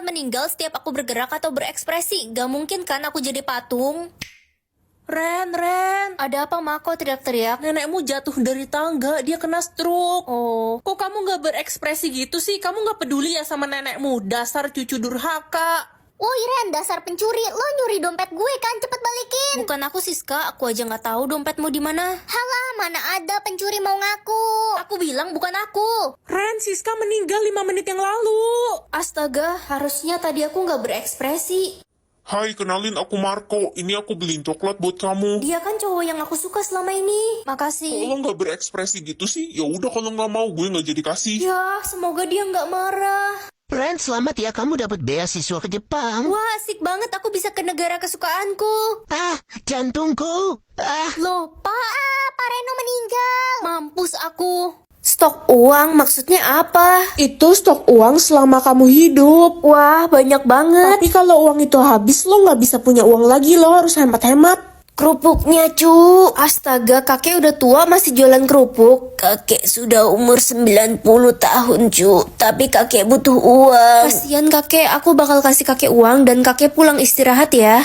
meninggal setiap aku bergerak atau berekspresi. Gak mungkin kan aku jadi patung? Ren, Ada apa, Ma? Kok teriak-teriak? nenekmu jatuh dari tangga, dia kena stroke. Oh, Kok kamu gak berekspresi gitu sih? Kamu gak peduli ya sama nenekmu? Dasar cucu durhaka. Woi Ren, dasar pencuri, lo nyuri dompet gue kan, cepet balikin. bukan aku Siska. Aku aja nggak tahu dompetmu di mana. Halah, mana ada pencuri mau ngaku. Aku bilang bukan aku. Ren, Siska meninggal 5 menit yang lalu. Astaga, harusnya tadi aku nggak berekspresi. Hai, kenalin aku Marco. Ini aku beliin coklat buat kamu. Dia kan cowok yang aku suka selama ini. Kok Makasih. lo nggak berekspresi gitu sih? Ya udah kalau nggak mau gue nggak jadi kasih. Ya, semoga dia nggak marah. Ren, selamat ya kamu dapat beasiswa ke Jepang. Wah, asik banget. Aku bisa ke negara kesukaanku. Ah, jantungku. Ah, Loh, Pak. Pak Reno meninggal. Mampus aku. Stok uang maksudnya apa? Itu stok uang selama kamu hidup. Wah, banyak banget. Tapi kalau uang itu habis, lo nggak bisa punya uang lagi. Lo harus hemat-hemat. Kerupuknya, cu. Astaga, kakek udah tua masih jualan kerupuk. Kakek sudah umur 90 tahun, cu. Tapi kakek butuh uang. Kasian kakek, aku bakal kasih kakek uang dan kakek pulang istirahat ya.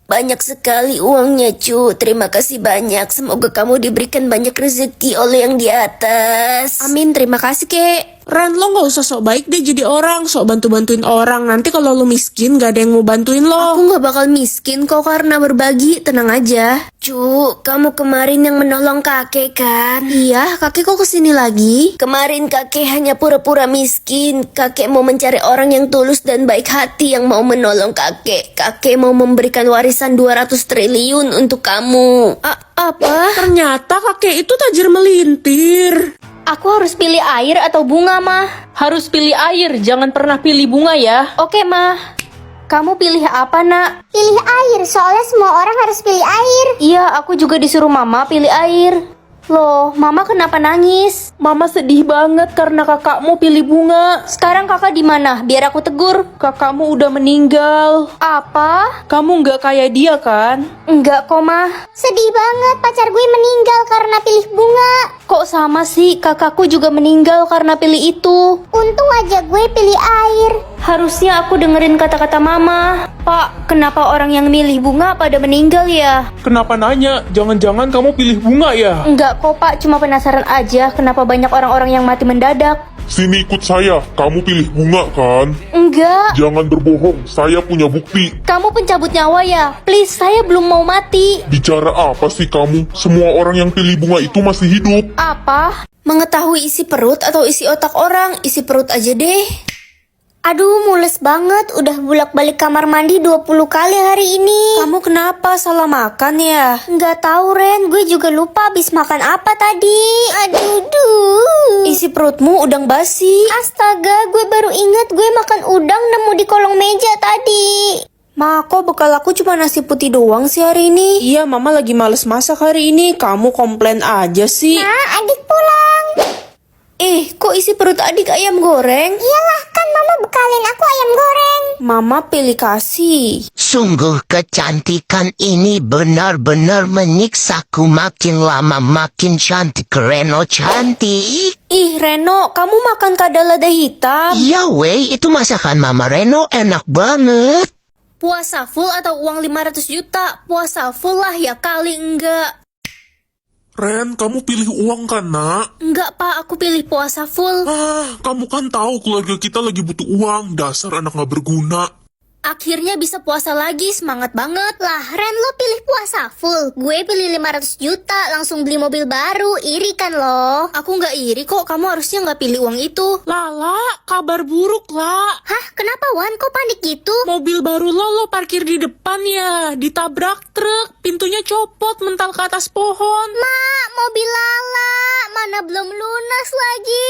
Banyak sekali uangnya, cu. Terima kasih banyak. Semoga kamu diberikan banyak rezeki oleh yang di atas. Amin, terima kasih, kek. Ren, lo nggak usah sok baik deh jadi orang. Sok bantu-bantuin orang. Nanti kalau lo miskin, gak ada yang mau bantuin lo. Aku nggak bakal miskin kok karena berbagi, tenang aja. Cu, kamu kemarin yang menolong kakek kan? Iya, kakek kok kesini lagi? Kemarin kakek hanya pura-pura miskin. Kakek mau mencari orang yang tulus dan baik hati yang mau menolong kakek. Kakek mau memberikan warisan 200 triliun untuk kamu. Apa? Ternyata kakek itu tajir melintir. Aku harus pilih air atau bunga, Mah? Harus pilih air, jangan pernah pilih bunga ya. Oke, Mah. Kamu pilih apa, Nak? Pilih air, soalnya semua orang harus pilih air. Iya, aku juga disuruh Mama pilih air. Loh, Mama kenapa nangis? Mama sedih banget karena kakakmu pilih bunga. Sekarang kakak di mana? Biar aku tegur. Kakakmu udah meninggal. Apa? Kamu nggak kayak dia kan? Enggak kok, Mah. Sedih banget, pacar gue meninggal karena pilih bunga. Kok sama sih? Kakakku juga meninggal karena pilih itu. Untung aja gue pilih air. Harusnya aku dengerin kata-kata Mama. Pak, kenapa orang yang milih bunga pada meninggal ya? Kenapa nanya? Jangan-jangan kamu pilih bunga ya? Enggak kok, Pak. Cuma penasaran aja kenapa banyak orang-orang yang mati mendadak. Sini ikut saya. Kamu pilih bunga kan? Enggak. Jangan berbohong. Saya punya bukti. Kamu pencabut nyawa ya? Please, saya belum mau mati. Bicara apa sih kamu? Semua orang yang pilih bunga itu masih hidup. Apa? Mengetahui isi perut atau isi otak orang? Isi perut aja deh. Aduh, mules banget. Udah bolak-balik kamar mandi 20 kali hari ini. Kamu kenapa? Salah makan ya? Nggak tahu Ren, gue juga lupa habis makan apa tadi. Aduh. Isi perutmu udang basi. Astaga, gue baru ingat gue makan udang nemu di kolong meja tadi. Ma, kok bekal aku cuma nasi putih doang sih hari ini? Iya, Mama lagi males masak hari ini. Kamu komplain aja sih. Nah, adik pulang. Kok isi perut adik ayam goreng? Iyalah, kan mama bekalin aku ayam goreng. Mama pilih kasih. sungguh kecantikan ini benar-benar menyiksaku. Makin lama makin cantik. Reno cantik. Ih, Reno, kamu makan kadal lada hitam? Iya weh, itu masakan Mama Reno enak banget. Puasa full atau uang 500 juta? Puasa full lah ya kali enggak. Ren, kamu pilih uang kan, nak? Enggak, Pak, aku pilih puasa full. Kamu kan tahu keluarga kita lagi butuh uang. Dasar anak nggak berguna. Akhirnya bisa puasa lagi, semangat banget. Lah, Ren lo pilih puasa full. Gue pilih 500 juta, langsung beli mobil baru. Iri kan lo? Aku nggak iri kok, kamu harusnya nggak pilih uang itu. Lala, kabar buruk lah. Hah, kenapa Wan? Kok panik gitu? Mobil baru lo parkir di depan ya. Ditabrak truk, pintunya copot mental ke atas pohon. Mak, mobil Lala. Mana belum lunas lagi.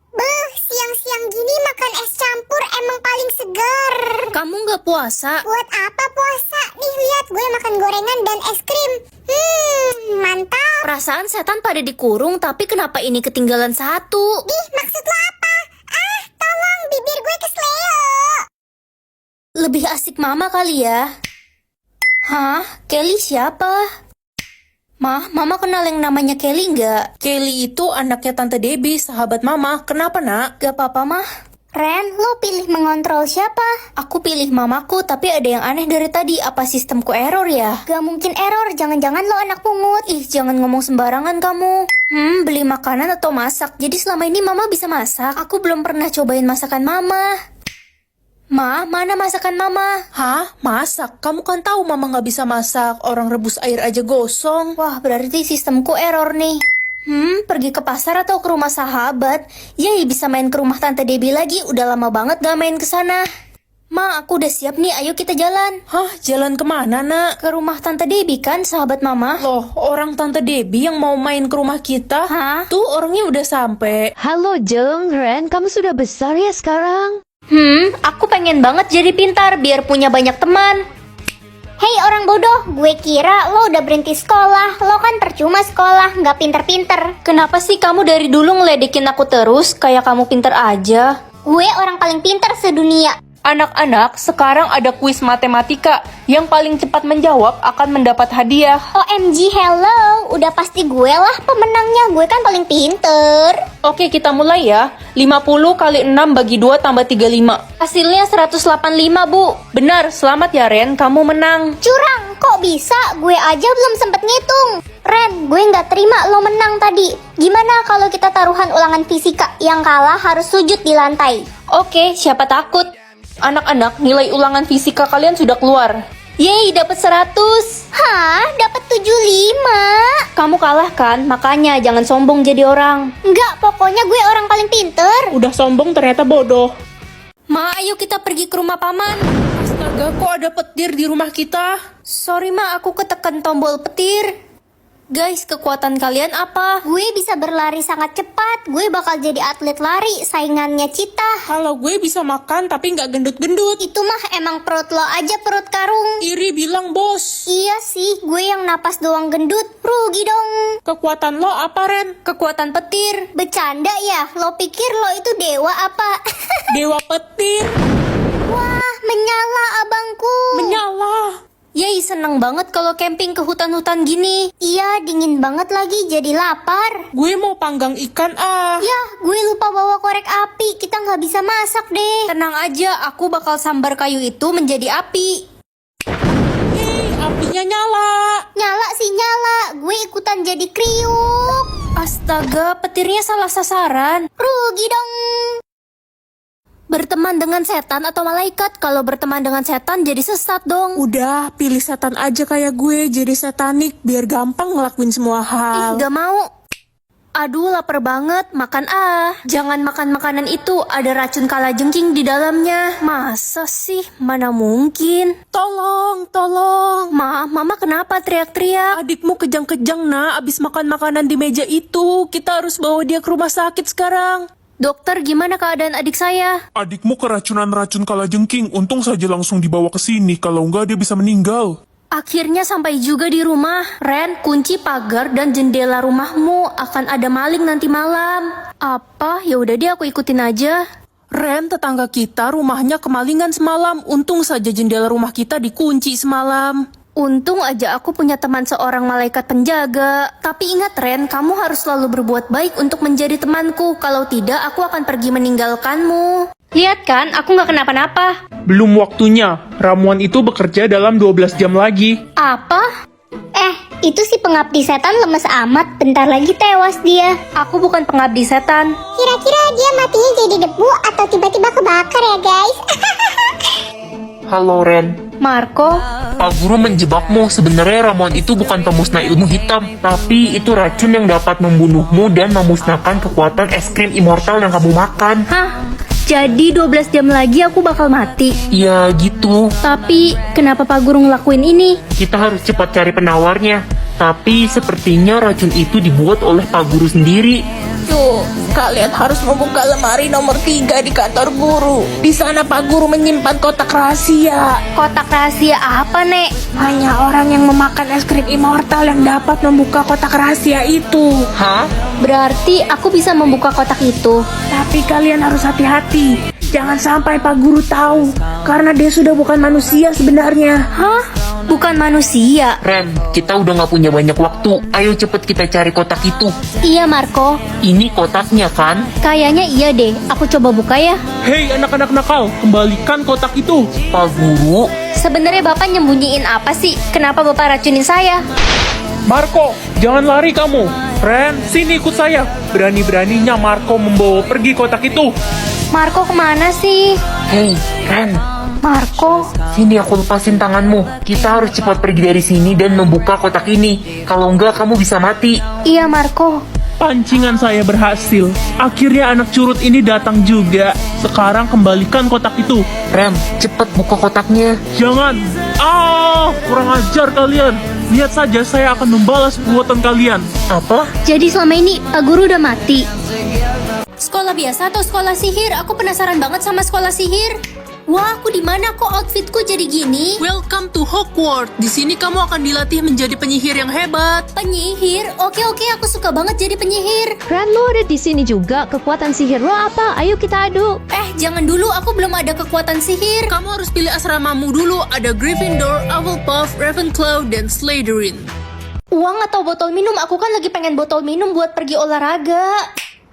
Beuh, siang-siang gini makan es campur emang paling segar. Kamu nggak puasa? Buat apa puasa? Nih lihat gue makan gorengan dan es krim. Mantap. Perasaan setan pada dikurung, tapi kenapa ini ketinggalan satu? Ih, maksud lo apa? Ah, tolong bibir gue kesleo. Lebih asik Mama kali ya. Hah? Kelly siapa? Mama kenal yang namanya Kelly nggak? Kelly itu anaknya Tante Debbie, sahabat Mama. Kenapa, nak? Gak apa-apa, Mah. Ren, lo pilih mengontrol siapa? Aku pilih mamaku, tapi ada yang aneh dari tadi. Apa sistemku error ya? Gak mungkin error, jangan-jangan lo anak pungut. Ih, jangan ngomong sembarangan kamu. Beli makanan atau masak? Jadi selama ini mama bisa masak? Aku belum pernah cobain masakan mama. Ma, mana masakan mama? Hah? Masak? Kamu kan tahu mama nggak bisa masak. Orang rebus air aja gosong. Wah, berarti sistemku error nih. Pergi ke pasar atau ke rumah sahabat? Yay, bisa main ke rumah Tante Debbie lagi. Udah lama banget gak main ke sana. Ma, aku udah siap nih. Ayo kita jalan. Hah? Jalan kemana, nak? Ke rumah Tante Debbie kan, sahabat mama. Loh, orang Tante Debbie yang mau main ke rumah kita? Hah? Tuh, orangnya udah sampai. Halo Jeng, Ren, kamu sudah besar ya sekarang? Aku pengen banget jadi pintar biar punya banyak teman. Hei orang bodoh, gue kira lo udah berhenti sekolah. Lo kan percuma sekolah, nggak pinter-pinter. Kenapa sih kamu dari dulu ngeledekin aku terus? Kayak kamu pintar aja. Gue orang paling pinter sedunia. Anak-anak, sekarang ada kuis matematika. Yang paling cepat menjawab akan mendapat hadiah. OMG, hello. Udah pasti gue lah pemenangnya. Gue kan paling pinter. Oke, kita mulai ya. 50 kali 6 bagi 2 tambah 35. Hasilnya 185, Bu. Benar, selamat ya Ren, kamu menang. Curang, kok bisa? Gue aja belum sempet ngitung. Ren, gue nggak terima lo menang tadi. Gimana kalau kita taruhan ulangan fisika? Yang kalah harus sujud di lantai. Oke, siapa takut? Anak-anak, nilai ulangan fisika kalian sudah keluar. Yeay, dapat 100. Hah? Dapat 75? Kamu kalah kan? Makanya jangan sombong jadi orang. Enggak, pokoknya gue orang paling pinter. Udah sombong ternyata bodoh. Ma, ayo kita pergi ke rumah paman. Astaga, kok ada petir di rumah kita? Sorry Ma, aku ketekan tombol petir. Guys, kekuatan kalian apa? Gue bisa berlari sangat cepat. Gue bakal jadi atlet lari, saingannya Cita. Kalau gue bisa makan tapi nggak gendut-gendut. Itu mah emang perut lo aja perut karung. Iri bilang bos. Iya sih, gue yang napas doang gendut. Rugi dong. Kekuatan lo apa Ren? Kekuatan petir. Bercanda ya? Lo pikir lo itu dewa apa? Dewa petir. Wah, menyala abangku. Menyala. Yeay, seneng banget kalau camping ke hutan-hutan gini. Iya, dingin banget lagi, jadi lapar. Gue mau panggang ikan ah. Ya, gue lupa bawa korek api. Kita nggak bisa masak deh. Tenang aja, aku bakal sambar kayu itu menjadi api. Hei, apinya nyala. Nyala sih nyala. Gue ikutan jadi kriuk. Astaga, petirnya salah sasaran. Rugi dong. Berteman dengan setan atau malaikat? Kalau berteman dengan setan jadi sesat dong. Udah, pilih setan aja kayak gue, jadi setanik biar gampang ngelakuin semua hal. Gak mau. Aduh, lapar banget. Makan ah. Jangan makan makanan itu. Ada racun kalajengking di dalamnya. Masa sih? Mana mungkin. Tolong, tolong. Mama kenapa teriak-teriak? Adikmu kejang-kejang nak, abis makan makanan di meja itu. Kita harus bawa dia ke rumah sakit sekarang. Dokter, gimana keadaan adik saya? Adikmu keracunan racun kalajengking. Untung saja langsung dibawa ke sini. Kalau enggak dia bisa meninggal. Akhirnya sampai juga di rumah. Ren, kunci pagar dan jendela rumahmu. Akan ada maling nanti malam. Apa? Ya udah deh, aku ikutin aja. Ren, tetangga kita rumahnya kemalingan semalam. Untung saja jendela rumah kita dikunci semalam. Untung aja aku punya teman seorang malaikat penjaga. Tapi ingat Ren, kamu harus selalu berbuat baik untuk menjadi temanku. Kalau tidak, aku akan pergi meninggalkanmu. Lihat kan, aku nggak kenapa-napa. Belum waktunya. Ramuan itu bekerja dalam 12 jam lagi. Apa? Itu si pengabdi setan lemes amat. Bentar lagi tewas dia. Aku bukan pengabdi setan. Kira-kira dia matinya jadi debu atau tiba-tiba kebakar ya guys? Halo Ren. Marco, Pak Guru menjebakmu. Sebenarnya ramuan itu bukan pemusnah ilmu hitam, tapi itu racun yang dapat membunuhmu dan memusnahkan kekuatan es krim immortal yang kamu makan. hah? Jadi 12 jam lagi aku bakal mati. Ya gitu. Tapi kenapa Pak Guru ngelakuin ini? Kita harus cepat cari penawarnya. Tapi sepertinya racun itu dibuat oleh Pak Guru sendiri. Yuk, kalian harus membuka lemari nomor 3 di kantor guru. Di sana Pak Guru menyimpan kotak rahasia. Kotak rahasia apa, Nek? Hanya orang yang memakan es krim immortal yang dapat membuka kotak rahasia itu. Hah? Berarti aku bisa membuka kotak itu. Tapi kalian harus hati-hati. Jangan sampai Pak Guru tahu, karena dia sudah bukan manusia sebenarnya. Hah? bukan manusia. Ren, kita udah nggak punya banyak waktu. Ayo cepet kita cari kotak itu. Iya, Marco. Ini kotaknya kan? Kayaknya iya deh. Aku coba buka ya. Hei anak-anak nakal, kembalikan kotak itu. Pak Guru, Sebenarnya Bapak nyembunyiin apa sih? Kenapa Bapak racunin saya? Marco, jangan lari kamu. Ren, sini ikut saya. Berani-beraninya Marco membawa pergi kotak itu. Marco kemana sih? hei, Ren. Marco. Sini aku lepasin tanganmu. Kita harus cepat pergi dari sini dan membuka kotak ini. Kalau enggak, kamu bisa mati. Iya, Marco. Pancingan saya berhasil. Akhirnya anak curut ini datang juga. Sekarang kembalikan kotak itu. Ren, cepat buka kotaknya. Jangan. Kurang ajar kalian. Lihat saja saya akan membalas perbuatan kalian. Apa? Jadi selama ini Pak Guru udah mati. Sekolah biasa atau sekolah sihir? Aku penasaran banget sama sekolah sihir. Wah, aku di mana kok outfitku jadi gini? Welcome to Hogwarts. Di sini kamu akan dilatih menjadi penyihir yang hebat. Penyihir? Oke, aku suka banget jadi penyihir. Ren, lo ada di sini juga. Kekuatan sihir lo apa? Ayo kita adu. Jangan dulu, aku belum ada kekuatan sihir. Kamu harus pilih asramamu dulu. Ada Gryffindor, Hufflepuff, Ravenclaw, dan Slytherin. Uang atau botol minum? Aku kan lagi pengen botol minum buat pergi olahraga.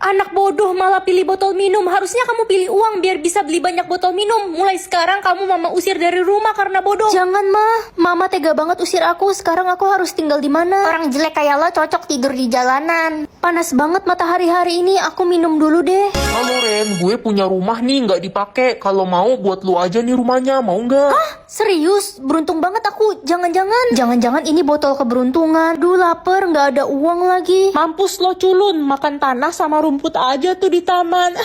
Anak bodoh malah pilih botol minum. Harusnya kamu pilih uang biar bisa beli banyak botol minum. Mulai sekarang kamu mama usir dari rumah karena bodoh. Jangan, Mama tega banget usir aku. Sekarang aku harus tinggal di mana? Orang jelek kayak lo cocok tidur di jalanan. Panas banget matahari hari ini. Aku minum dulu deh. Halo Ren, gue punya rumah nih nggak dipakai. Kalau mau buat lu aja nih rumahnya, mau nggak? Serius? Beruntung banget aku. Jangan-jangan ini botol keberuntungan. Duh, lapar, nggak ada uang lagi. Mampus lo culun, makan tanah sama rumput aja tuh di taman.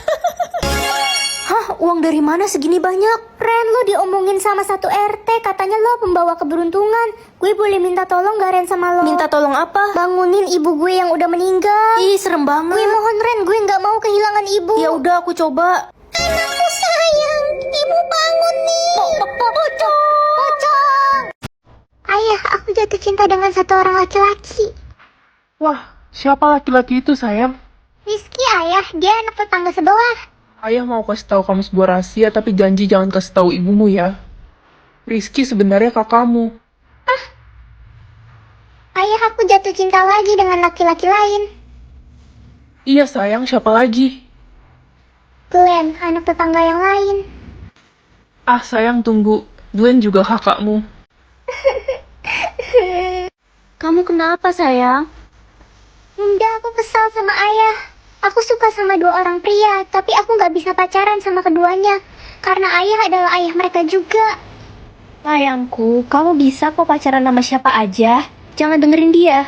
Hah, uang dari mana segini banyak? Ren, lo diomongin sama satu RT, katanya lo pembawa keberuntungan. Gue boleh minta tolong gak Ren sama lo? Minta tolong apa? Bangunin ibu gue yang udah meninggal. Ih, serem banget. Gue mohon Ren, gue gak mau kehilangan ibu. Ya udah, aku coba. Anakku sayang, ibu bangun nih. Pocong. Ayah, aku jatuh cinta dengan satu orang laki-laki. Wah, siapa laki-laki itu sayang? Rizky, ayah, dia anak tetangga sebelah. Ayah mau kasih tahu kamu sebuah rahasia, tapi janji jangan kasih tahu ibumu ya. Rizky sebenarnya kakakmu. Ayah, aku jatuh cinta lagi dengan laki-laki lain. Iya sayang, siapa lagi? Glenn, anak tetangga yang lain. Sayang tunggu, Glenn juga kakakmu. Kamu kenapa, sayang? Enggak, aku kesal sama ayah. Aku suka sama dua orang pria, tapi aku nggak bisa pacaran sama keduanya. Karena ayah adalah ayah mereka juga. Sayangku, kamu bisa kok pacaran sama siapa aja. Jangan dengerin dia.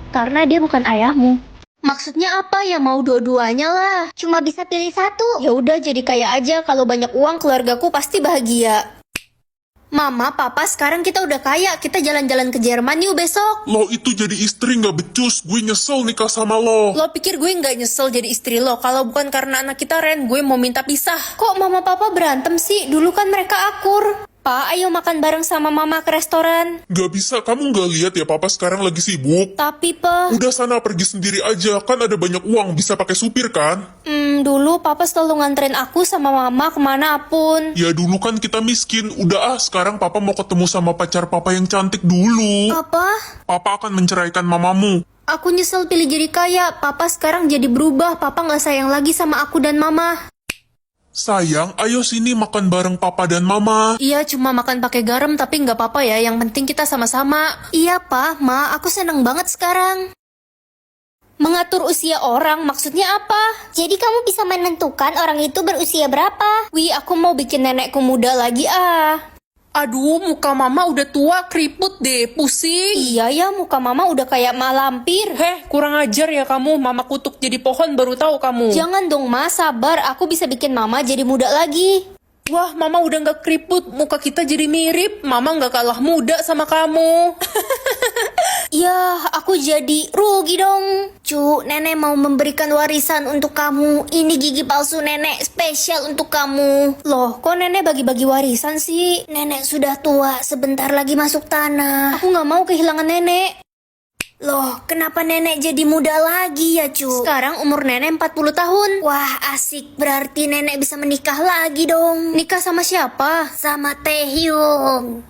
Karena dia bukan ayahmu. Maksudnya apa ya, mau dua-duanya lah. Cuma bisa pilih satu. Ya udah, jadi kaya aja. Kalau banyak uang, keluargaku pasti bahagia. Mama, Papa, sekarang kita udah kaya. Kita jalan-jalan ke Jerman yuk besok. Lo itu jadi istri nggak becus. Gue nyesel nikah sama lo. Lo pikir gue nggak nyesel jadi istri lo? Kalau bukan karena anak kita, Ren, gue mau minta pisah. Kok Mama Papa berantem sih? Dulu kan mereka akur. Pa, ayo makan bareng sama Mama ke restoran. Gak bisa, kamu nggak lihat ya papa sekarang lagi sibuk. Tapi, Pa, Udah sana pergi sendiri aja, kan ada banyak uang, bisa pakai supir kan? dulu Papa selalu nganterin aku sama Mama kemana pun. Ya dulu kan kita miskin, udah sekarang papa mau ketemu sama pacar papa yang cantik dulu. Apa? Papa akan menceraikan mamamu. Aku nyesel pilih jadi kaya. Papa sekarang jadi berubah. Papa nggak sayang lagi sama aku dan Mama. Sayang, ayo sini makan bareng papa dan mama. Iya, cuma makan pakai garam, tapi nggak apa-apa ya. Yang penting kita sama-sama. Iya, Pa, Ma, aku seneng banget sekarang. Mengatur usia orang, maksudnya apa? Jadi kamu bisa menentukan orang itu berusia berapa. Wih, aku mau bikin nenekku muda lagi Aduh, muka mama udah tua, keriput deh, pusing. Iya ya, muka Mama udah kayak malampir. Kurang ajar ya kamu, mama kutuk jadi pohon baru tahu kamu. Jangan dong, Ma, sabar. Aku bisa bikin Mama jadi muda lagi. Wah, mama udah gak keriput, muka kita jadi mirip. Mama gak kalah muda sama kamu. Ya, aku jadi rugi dong. Cu, nenek mau memberikan warisan untuk kamu. Ini gigi palsu nenek, spesial untuk kamu. Loh, kok nenek bagi-bagi warisan sih? Nenek sudah tua, sebentar lagi masuk tanah. Aku gak mau kehilangan nenek. Loh, kenapa nenek jadi muda lagi ya, Cu? Sekarang umur nenek 40 tahun. Wah, asik. Berarti nenek bisa menikah lagi dong. Nikah sama siapa? Sama Taehyung.